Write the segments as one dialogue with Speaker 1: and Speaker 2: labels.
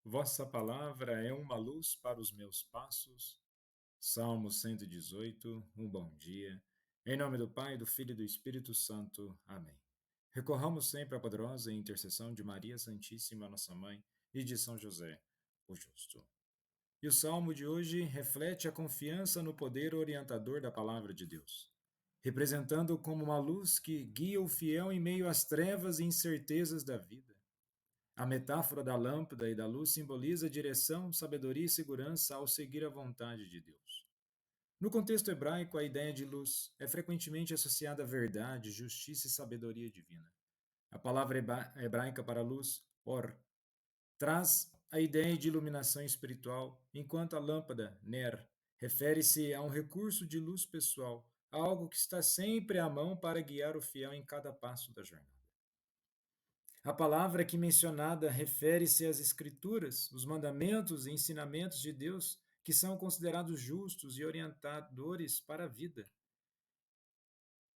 Speaker 1: Vossa palavra é uma luz para os meus passos. Salmo 118, um bom dia. Em nome do Pai, do Filho e do Espírito Santo. Amém. Recorramos sempre à poderosa intercessão de Maria Santíssima, nossa Mãe, e de São José, o Justo. E o Salmo de hoje reflete a confiança no poder orientador da palavra de Deus, representando como uma luz que guia o fiel em meio às trevas e incertezas da vida. A metáfora da lâmpada e da luz simboliza direção, sabedoria e segurança ao seguir a vontade de Deus. No contexto hebraico, a ideia de luz é frequentemente associada à verdade, justiça e sabedoria divina. A palavra hebraica para luz, or, traz a ideia de iluminação espiritual, enquanto a lâmpada, ner, refere-se a um recurso de luz pessoal, algo que está sempre à mão para guiar o fiel em cada passo da jornada. A palavra aqui mencionada refere-se às Escrituras, os mandamentos e ensinamentos de Deus que são considerados justos e orientadores para a vida.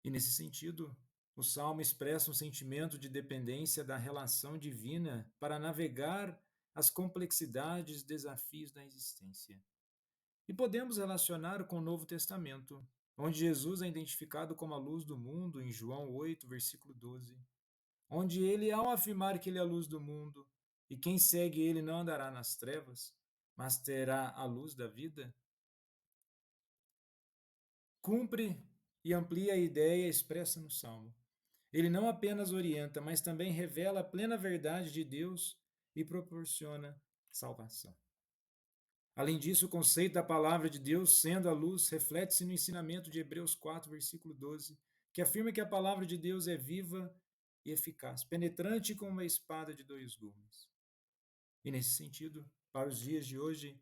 Speaker 1: E nesse sentido, o Salmo expressa um sentimento de dependência da relação divina para navegar as complexidades e desafios da existência. E podemos relacionar com o Novo Testamento, onde Jesus é identificado como a luz do mundo em João 8, versículo 12, onde ele, ao afirmar que ele é a luz do mundo e quem segue ele não andará nas trevas, mas terá a luz da vida, cumpre e amplia a ideia expressa no Salmo. Ele não apenas orienta, mas também revela a plena verdade de Deus e proporciona salvação. Além disso, o conceito da palavra de Deus sendo a luz reflete-se no ensinamento de Hebreus 4, versículo 12, que afirma que a palavra de Deus é viva e eficaz, penetrante como uma espada de dois gumes. E nesse sentido, para os dias de hoje,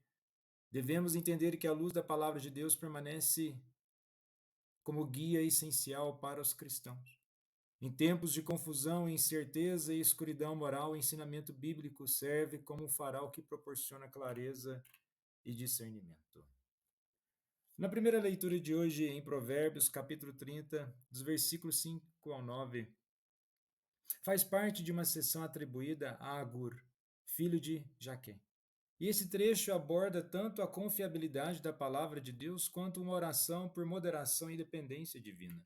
Speaker 1: devemos entender que a luz da palavra de Deus permanece como guia essencial para os cristãos. Em tempos de confusão, incerteza e escuridão moral, o ensinamento bíblico serve como um farol que proporciona clareza e discernimento. Na primeira leitura de hoje, em Provérbios, capítulo 30, dos versículos 5 ao 9, faz parte de uma sessão atribuída a Agur, filho de Jaqué. E esse trecho aborda tanto a confiabilidade da palavra de Deus quanto uma oração por moderação e dependência divina.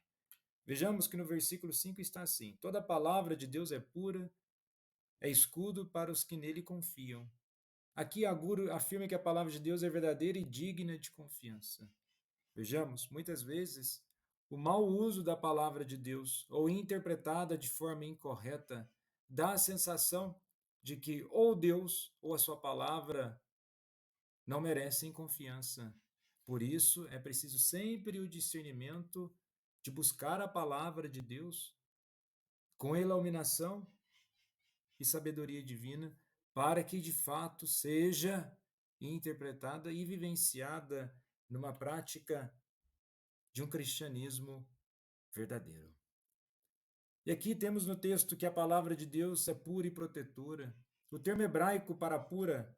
Speaker 1: Vejamos que no versículo 5 está assim: toda palavra de Deus é pura, é escudo para os que nele confiam. Aqui Agur afirma que a palavra de Deus é verdadeira e digna de confiança. Vejamos, muitas vezes, o mau uso da palavra de Deus, ou interpretada de forma incorreta, dá a sensação de que ou Deus ou a sua palavra não merecem confiança. Por isso, é preciso sempre o discernimento de buscar a palavra de Deus com iluminação e sabedoria divina, para que de fato seja interpretada e vivenciada numa prática de um cristianismo verdadeiro. E aqui temos no texto que a palavra de Deus é pura e protetora. O termo hebraico para pura,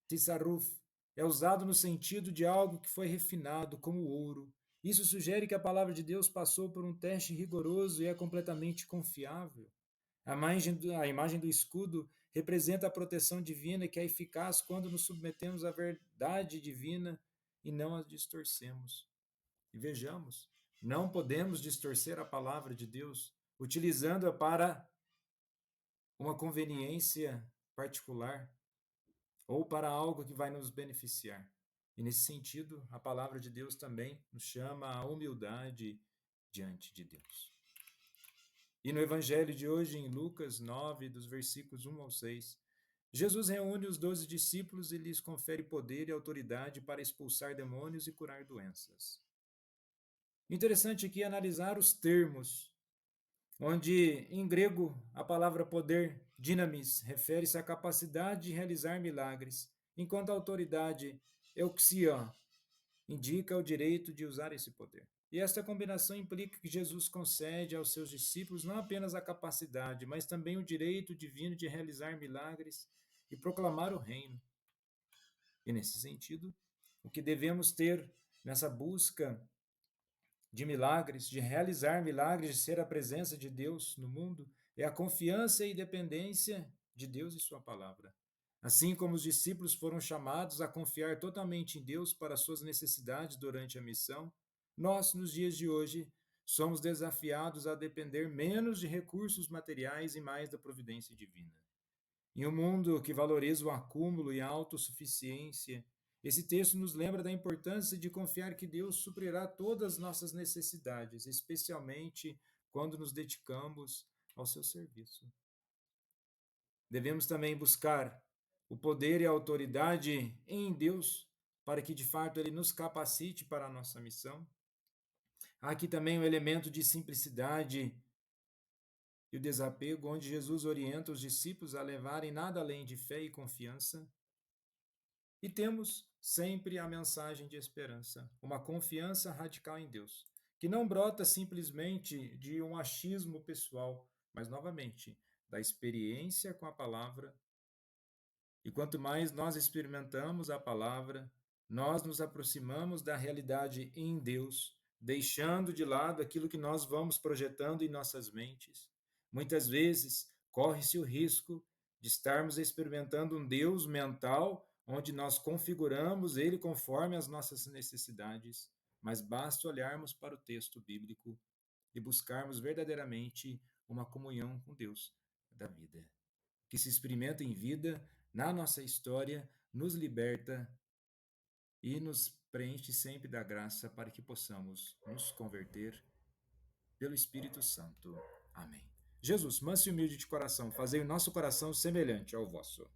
Speaker 1: tisaruf, é usado no sentido de algo que foi refinado, como ouro. Isso sugere que a palavra de Deus passou por um teste rigoroso e é completamente confiável. A imagem do escudo representa a proteção divina que é eficaz quando nos submetemos à verdade divina e não a distorcemos. E vejamos, não podemos distorcer a palavra de Deus utilizando-a para uma conveniência particular ou para algo que vai nos beneficiar. E nesse sentido, a palavra de Deus também nos chama à humildade diante de Deus. E no evangelho de hoje, em Lucas 9, dos versículos 1 ao 6, Jesus reúne os 12 discípulos e lhes confere poder e autoridade para expulsar demônios e curar doenças. Interessante aqui analisar os termos, onde em grego a palavra poder, dynamis, refere-se à capacidade de realizar milagres, enquanto a autoridade, euxia, indica o direito de usar esse poder. E esta combinação implica que Jesus concede aos seus discípulos não apenas a capacidade, mas também o direito divino de realizar milagres e proclamar o reino. E nesse sentido, o que devemos ter nessa busca de milagres, de realizar milagres, de ser a presença de Deus no mundo, é a confiança e dependência de Deus e sua palavra. Assim como os discípulos foram chamados a confiar totalmente em Deus para suas necessidades durante a missão, nós, nos dias de hoje, somos desafiados a depender menos de recursos materiais e mais da providência divina. Em um mundo que valoriza o acúmulo e a autossuficiência, esse texto nos lembra da importância de confiar que Deus suprirá todas as nossas necessidades, especialmente quando nos dedicamos ao seu serviço. Devemos também buscar o poder e a autoridade em Deus para que de fato ele nos capacite para a nossa missão. Há aqui também o elemento de simplicidade e o desapego, onde Jesus orienta os discípulos a levarem nada além de fé e confiança. E temos sempre a mensagem de esperança, uma confiança radical em Deus, que não brota simplesmente de um achismo pessoal, mas novamente da experiência com a palavra. E quanto mais nós experimentamos a palavra, nós nos aproximamos da realidade em Deus, deixando de lado aquilo que nós vamos projetando em nossas mentes. Muitas vezes corre-se o risco de estarmos experimentando um Deus mental, onde nós configuramos ele conforme as nossas necessidades, mas basta olharmos para o texto bíblico e buscarmos verdadeiramente uma comunhão com Deus da vida, que se experimenta em vida na nossa história, nos liberta e nos preenche sempre da graça para que possamos nos converter pelo Espírito Santo. Amém. Jesus, manso e humilde de coração, fazei o nosso coração semelhante ao vosso.